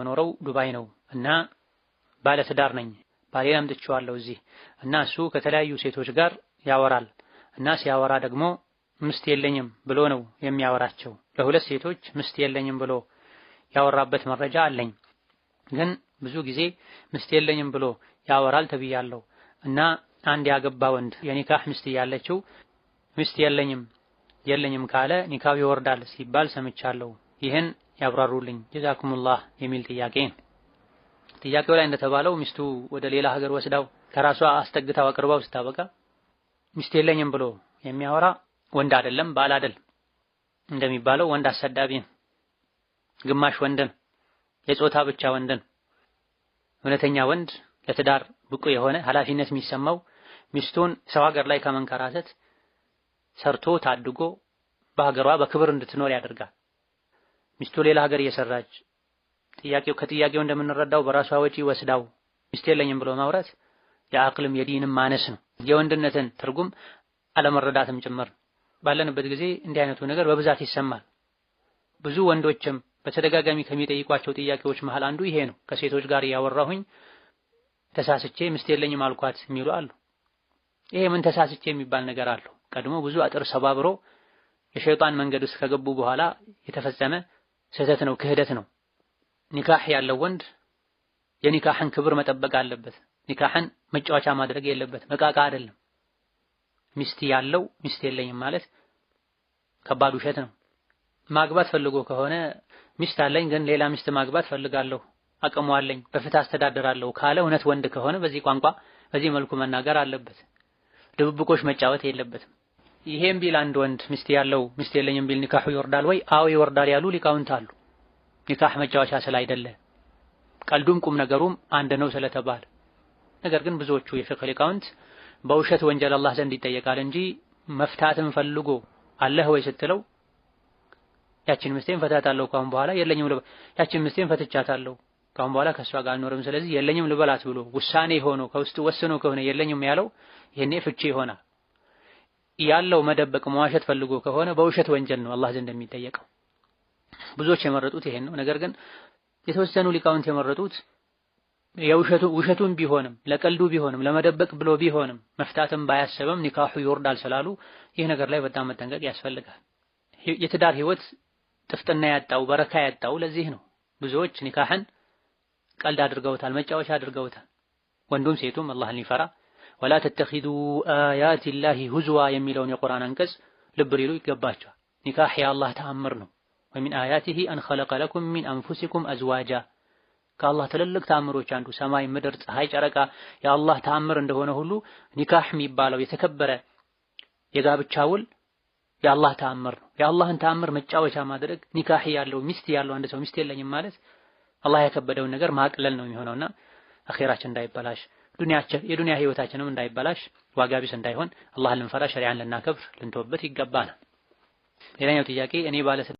መኖረው ዱባይ ነው እና ባለትዳር ነኝ። ባሌን አምጥቼዋለሁ እዚህ እና እሱ ከተለያዩ ሴቶች ጋር ያወራል እና ሲያወራ ደግሞ ምስት የለኝም ብሎ ነው የሚያወራቸው። ለሁለት ሴቶች ምስት የለኝም ብሎ ያወራበት መረጃ አለኝ። ግን ብዙ ጊዜ ምስት የለኝም ብሎ ያወራል ተብያለሁ እና አንድ ያገባ ወንድ የኒካህ ምስት ያለችው ምስት የለኝም ካለ ኒካው ይወርዳል ሲባል ሰምቻለሁ። ይህን ያብራሩልኝ ጀዛኩሙላህ የሚል ጥያቄ ነው። ጥያቄው ላይ እንደተባለው ሚስቱ ወደ ሌላ ሀገር ወስዳው ከራሷ አስጠግታው አቅርባው ስታበቃ ሚስት የለኝም ብሎ የሚያወራ ወንድ አይደለም ባል አይደለም። እንደሚባለው ወንድ አሰዳቢ ነው፣ ግማሽ ወንድ ነው፣ የጾታ ብቻ ወንድ ነው። እውነተኛ ወንድ ለትዳር ብቁ የሆነ ኃላፊነት የሚሰማው ሚስቱን ሰው ሀገር ላይ ከመንከራተት ሰርቶ ታድጎ በሀገሯ በክብር እንድትኖር ያደርጋል። ሚስቱ ሌላ ሀገር እየሰራች ከጥያቄው እንደምንረዳው በራሷ ወጪ ወስዳው ሚስት የለኝም ብሎ ማውራት የአቅልም የዲንም ማነስ ነው። የወንድነትን ትርጉም አለመረዳትም ጭምር። ባለንበት ጊዜ እንዲህ አይነቱ ነገር በብዛት ይሰማል። ብዙ ወንዶችም በተደጋጋሚ ከሚጠይቋቸው ጥያቄዎች መሃል አንዱ ይሄ ነው። ከሴቶች ጋር ያወራሁኝ ተሳስቼ ሚስት የለኝም አልኳት የሚሉ አሉ። ይሄ ምን ተሳስቼ የሚባል ነገር አለው? ቀድሞ ብዙ አጥር ሰባብሮ የሸይጣን መንገድ ውስጥ ከገቡ በኋላ የተፈጸመ ስህተት ነው፣ ክህደት ነው። ኒካህ ያለው ወንድ የኒካህን ክብር መጠበቅ አለበት። ኒካህን መጫወቻ ማድረግ የለበት፣ መቃቃ አይደለም። ሚስት ያለው ሚስት የለኝም ማለት ከባድ ውሸት ነው። ማግባት ፈልጎ ከሆነ ሚስት አለኝ ግን ሌላ ሚስት ማግባት ፈልጋለሁ፣ አቅሙ አለኝ፣ በፍትህ አስተዳደራለሁ ካለ እውነት ወንድ ከሆነ በዚህ ቋንቋ በዚህ መልኩ መናገር አለበት። ድብብቆሽ መጫወት የለበትም። ይሄም ቢል አንድ ወንድ ሚስት ያለው ሚስት የለኝም ቢል ኒካሁ ይወርዳል ወይ? አዎ ይወርዳል ያሉ ሊቃውንት አሉ። ኒካህ መጫወቻ ስላይደለ ቀልዱም ቁም ነገሩም አንድ ነው ስለተባለ። ነገር ግን ብዙዎቹ የፍቅህ ሊቃውንት በውሸት ወንጀል አላህ ዘንድ ይጠየቃል እንጂ መፍታትን ፈልጎ አለህ ወይ ስትለው ያችን ምስቴን ፈታታለሁ ካሁን በኋላ የለኝም ልበል፣ ያችን ምስቴን ፈትቻታለሁ ካሁን በኋላ ከሷ ጋር አልኖርም ስለዚህ የለኝም ልበላት ብሎ ውሳኔ ሆኖ ከውስጥ ወስኖ ከሆነ የለኝም ያለው ይሄኔ ፍቺ ይሆናል። ያለው መደበቅ መዋሸት ፈልጎ ከሆነ በውሸት ወንጀል ነው አላህ ዘንድ የሚጠየቀው። ብዙዎች የመረጡት ይሄን ነው። ነገር ግን የተወሰኑ ሊቃውንት የመረጡት ውሸቱን ቢሆንም ለቀልዱ ቢሆንም ለመደበቅ ብሎ ቢሆንም መፍታትም ባያሰበም ኒካሁ ይወርዳል ስላሉ ይህ ነገር ላይ በጣም መጠንቀቅ ያስፈልጋል። የትዳር ህይወት ጥፍጥና ያጣው በረካ ያጣው ለዚህ ነው። ብዙዎች ኒካህን ቀልድ አድርገውታል፣ መጫወቻ አድርገውታል። ወንዱም ሴቱም አላህን ሊፈራ ወላ ተተኺዙ አያቲላሂ ሁዝዋ የሚለውን የቁርአን አንቀጽ ልብ ሊሉ ይገባቸዋል። ኒካህ የአላህ ተአምር ነው። ወሚን አያቲሂ አን ኸለቀ ለኩም ሚን አንፉሲኩም አዝዋጃ ከአላህ ትልልቅ ተአምሮች አንዱ ሰማይ፣ ምድር፣ ፀሐይ፣ ጨረቃ የአላህ ተአምር እንደሆነ ሁሉ ኒካህ የሚባለው የተከበረ የጋብቻ ውል የአላህ ተአምር ነው። የአላህን ተአምር መጫወቻ ማድረግ ኒካህ ያለው ሚስት ያለው አንድ ሰው ሚስት የለኝም ማለት አላህ ያከበደውን ነገር ማቅለል ነው የሚሆነውና አኺራችን እንዳይበላሽ የዱንያ ህይወታችንም እንዳይበላሽ ዋጋ ቢስ እንዳይሆን አላህን ልንፈራ ሸሪዓን ልናከብር ልንተወበት ይገባናል። ሌላኛው ጥያቄ እኔ